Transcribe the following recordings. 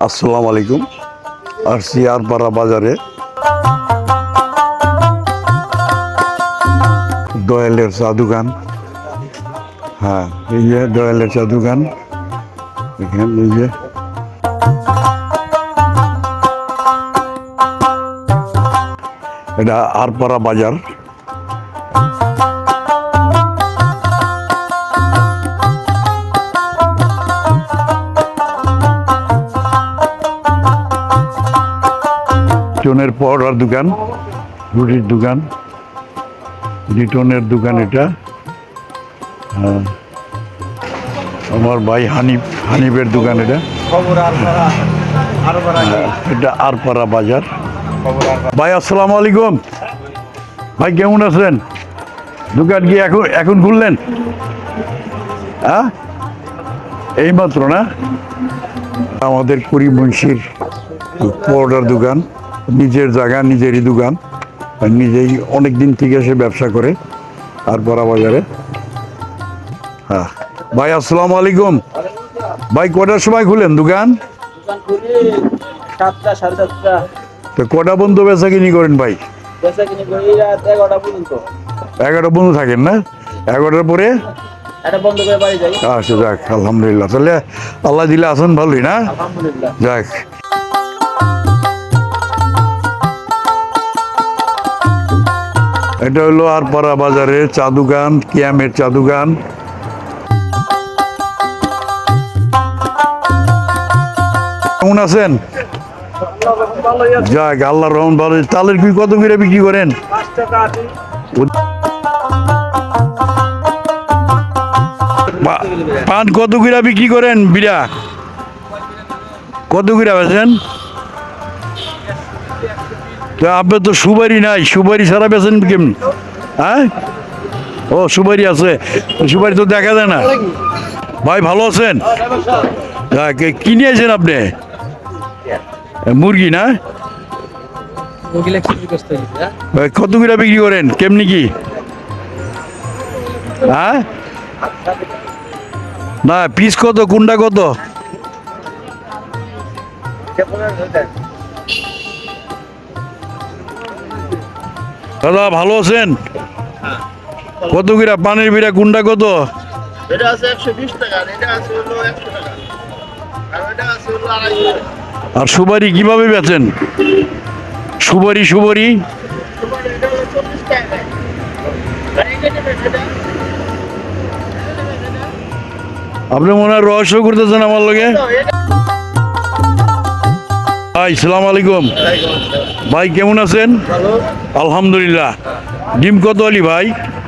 আসসালামু আলাইকুম। আসছি আরপাড়া বাজারে দয়ালের চা দোকান। হ্যাঁ, এই যে দয়ালের চা দোকান। এখানে এই যে এটা আরপাড়া বাজার। রিটনের পড়ার দোকান, রুটির দোকান, রিটনের দোকান এটা। আমার ভাই হানিফের দোকান এটা। এটা আরপাড়া বাজার। ভাই আসসালামু আলাইকুম। ভাই কেমন আছেন? দোকান কি এখন খুললেন? হ্যাঁ, এইমাত্র না? আমাদের করিম মুন্সির পরোটার দোকান, নিজের জায়গা, নিজেরই দোকান, নিজেই অনেক দিন থেকে সে ব্যবসা করে আরপাড়া বাজারে। হ্যাঁ ভাই আসসালামু আলাইকুম। ভাই কটার সময় খুলেন দোকান? তো কটা বন্ধ বেচা কিনি করেন ভাই? 11টা বন্ধ থাকেন না? 11টার পরে আচ্ছা, যাক আলহামদুলিল্লাহ। তাহলে আল্লাহ দিলে আছেন ভালোই না? যাক, এটা হলো আরপাড়া বাজারের চা দোকান, কিয়ামের চা দোকান। কেমন আছেন? যাক আল্লাহর রহমান ভালো। তালের কি কত করে বিক্রি করেন? পান কত করে বিক্রি করেন? বিড়া কত করে বেচেন? তো আপনার তো সুপারি নাই, সুপারি ছাড়া বেচেন কেমনি? হ্যাঁ, ও সুপারি আছে, সুপারি তো দেখা যায় না। ভাই ভালো আছেন? কি নিয়েছেন আপনি? মুরগি না? কত করে বিক্রি করেন? কেমনি কি? হ্যাঁ, না পিস কত, কোনটা কত? দাদা ভালো আছেন? কত করে পানির বিড়া, কোনটা কত? এটা আছে 120 টাকা, এটা আছে হলো 100 টাকা, আর এটা আছে হলো 250 টাকা। আর সুপারি কিভাবে বেচেন? সুপারি এটা হলো 40 টাকা। আর এটা বেচে আপনি মনে হয় রহস্য করতেছেন আমার লগে। ভাই সালাম আলাইকুম। ভাই কেমন আছেন? আলহামদুলিল্লাহ। ডিম কত আলি ভাই?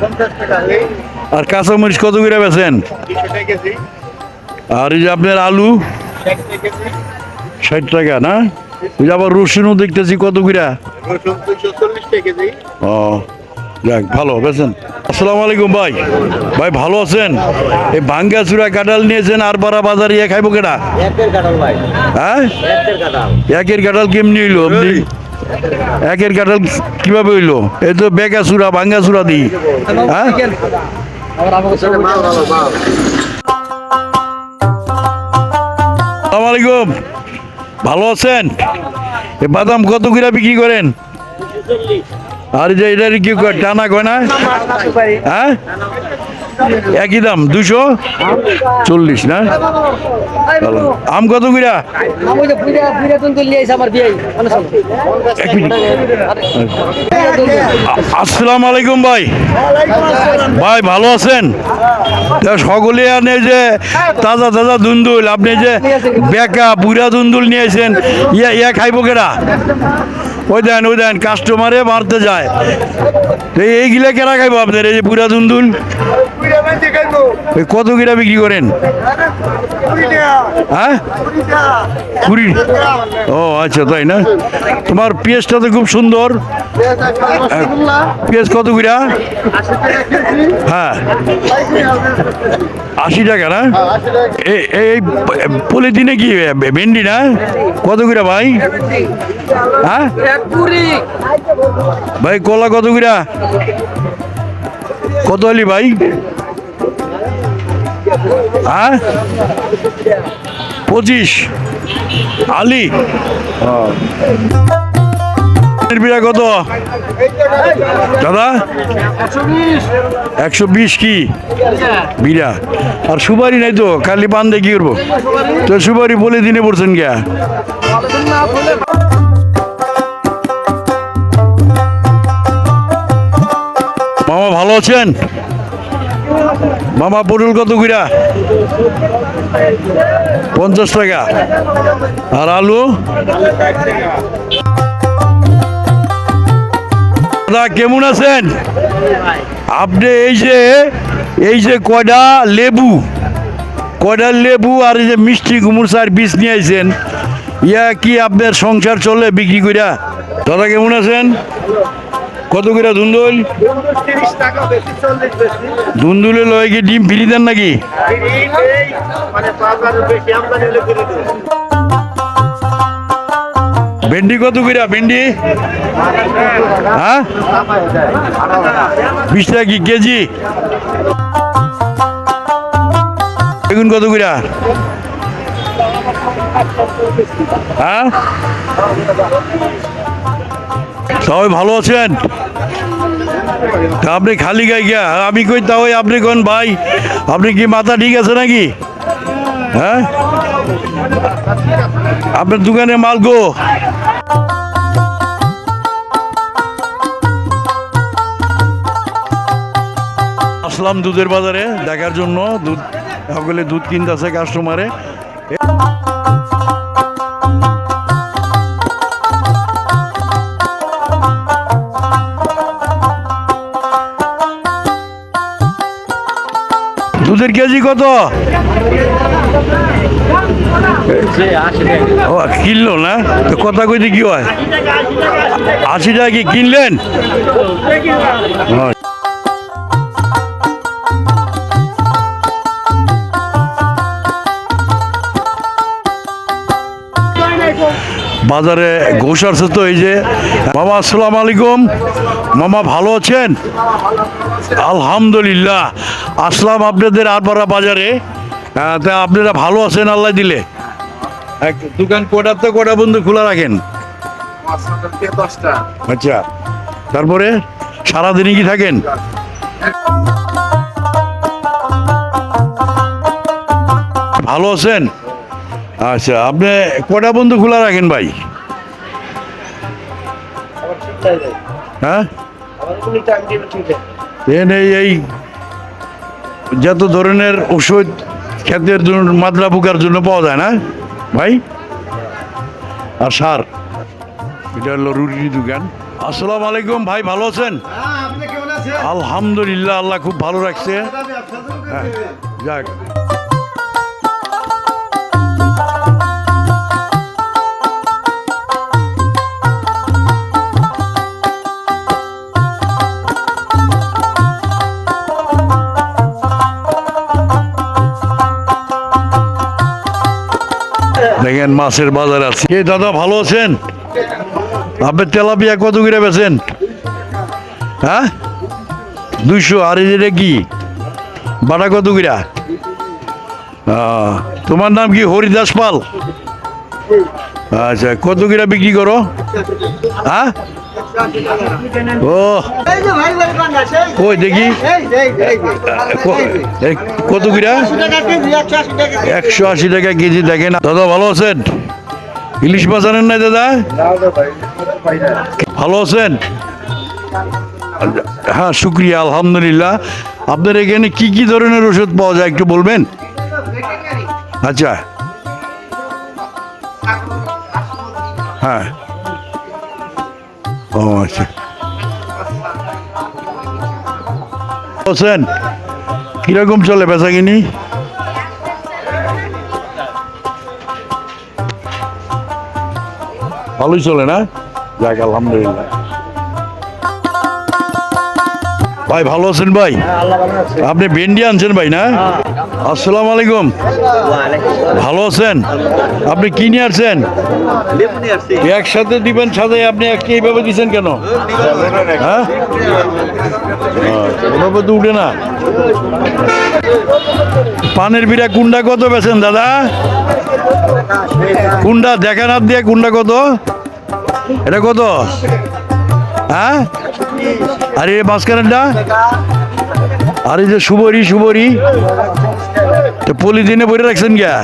50 টাকা। আর কাঁচামরিচ কত করে বেচেন? 200 টাকা কেজি। আর এই যে আপনার আলু 60 টাকা কেজি। 60 টাকা না? ওই যে আবার রসুনও দেখতেছি কত করে? রসুন 240 টাকা কেজি। ও যাক ভালো বেচেন। আসসালামু আলাইকুম ভাই। ভাই ভালো আছেন? এই ভাঙ্গা চূড়া কাঁঠাল নিয়েছেন আরপাড়া বাজারে, খাইবো কেটা? একের কাঁঠাল ভাই। হ্যাঁ, একের কাঁঠাল। একের কাঁঠাল কেমনি হইলো? আপনি একের কাঁঠাল কিভাবে হইলো? এই তো বেকা চূড়া, ভাঙ্গা চূড়া দিই। হ্যাঁ, আসসালামু আলাইকুম। ভালো আছেন? এ বাদাম কত করে বিক্রি করেন? আর যে এটার কি টানা কয় না? হ্যাঁ, একই দাম 240 না? আম কত করে? আসসালামু আলাইকুম ভাই। ভাই ভালো আছেন? সকলে আনে যে তাজা তাজা দুন্দুল, আপনি যে বেকা বুড়া দুন্দুল নিয়েছেন, ইয়া খাইবো কেরা? ওই দেন কাস্টমারে মারতে যায়। এইগুলা কেরা খাইবো আপনার? এই যে বুড়া দুন্দুল কত কিরা বিক্রি করেন? হ্যাঁ, 20। ও আচ্ছা, তাই না? তোমার পেঁয়াজটা তো খুব সুন্দর। পেঁয়াজ কত কিরা? হ্যাঁ, 80 টাকা না? এই পলিথিনে কি ভেন্ডি না? কত কিরা ভাই? হ্যাঁ ভাই, কলা কত কিরা? কত আলি ভাই? হ্যাঁ, 25 আলি বিড়া কত দাদা 120 কি বিড়া আর সুপারি নাই তো খালি পান দিয়ে কি করবো তো সুপারি বলে দিনে পড়ছেন গিয়া মামা ভালো আছেন মামা পটল কত কইরা 50 টাকা আর আলু দাদা কেমন আছেন আপনি এই যে কয়টা লেবু আর এই যে মিষ্টি কুমড় চার বীজ নিয়ে আইছেন ইয়া কি আপনার সংসার চলে বিক্রি কইরা দাদা কেমন আছেন কত করে ধুন্দুল 30 টাকা বেশি 40 বেশি ধুন্দুলে লয় কি ডিম ফ্রি দেন নাকি মানে বাজার বেশি আমদানি হলে করে দেব ভেন্ডি কত করে ভেন্ডি হ্যাঁ 20 টাকা কি কেজি বেগুন কত করে হ্যাঁ সবাই ভালো আছেন তা আপনি খালি গাই গিয়া আমি কই তাও আপনি কোন ভাই আপনি কি মাথা ঠিক আছে নাকি হ্যাঁ আপনার দোকানে মাল গো আসলাম দুধের বাজারে দেখার জন্য দুধ সকলে দুধ কিনতেছে কাস্টমারে দুধের কেজি কত ও কিনলো না তো কথা কইতে কি হয় 80 টাকা কি কিনলেন বাজারে ঘোষ আছে তো এই যে মামা আসসালামু আলাইকুম মামা ভালো আছেন আলহামদুলিল্লাহ আসলাম আপনাদের আরপাড়া বাজারে তা আপনারা ভালো আছেন আল্লাহ দিলে দোকান কটা বন্ধু খোলা রাখেন 10টা আচ্ছা তারপরে সারাদিনই কি থাকেন ভালো আছেন আচ্ছা আপনি কটা বন্ধু খোলা রাখেন ভাই হ্যাঁ এই যত ধরনের ওষুধ ক্ষেতের জন্য মাদ্রা পোকার জন্য পাওয়া যায় না ভাই আর সার এটা হলো রুটির দোকান আসসালামু আলাইকুম ভাই ভালো আছেন আলহামদুলিল্লাহ আল্লাহ খুব ভালো রাখছে হ্যাঁ যাক দেখেন মাছের বাজার আছে কে দাদা ভালো আছেন আপনি তেলাপিয়া কত করে বেছেন হ্যাঁ 200 আর এটা কি বাটা কত করে তোমার নাম কি হরিদাস পাল আচ্ছা কত করে বিক্রি করো হ্যাঁ ও কই দেখি কত করে 180 টাকা কেজি দেখেন দাদা ভালো আছেন ইলিশ মাছ আনেন নাই দাদা ভালো আছেন হ্যাঁ শুক্রিয়া আলহামদুলিল্লাহ আপনার এখানে কি কি ধরনের ওষুধ পাওয়া যায় একটু বলবেন আচ্ছা হ্যাঁ ও আচ্ছা আছেন কিরকম চলে বেচা কিনি ভালোই চলে না যাক আলহামদুলিল্লাহ ভাই ভালো আছেন ভাই আপনি ভেন্ডি আনছেন ভাই না আসসালামু আলাইকুম। ভালো আছেন? আপনি কি নিয়ে আসছেন? একসাথে দিবেন, সাথে আপনি একটা এইভাবে দিচ্ছেন কেন? হ্যাঁ, ওভাবে তো উঠে না। পানের বিড়া কুন্ডা কত বেছেন দাদা? কুন্ডা দেখেন হাত দিয়ে, কুন্ডা কত? এটা কত? হ্যাঁ, আর এই মাঝখানেরটা? আর এই যে সুবরি, সুবরি তো পলিথিনে ভরে রাখছেন গা?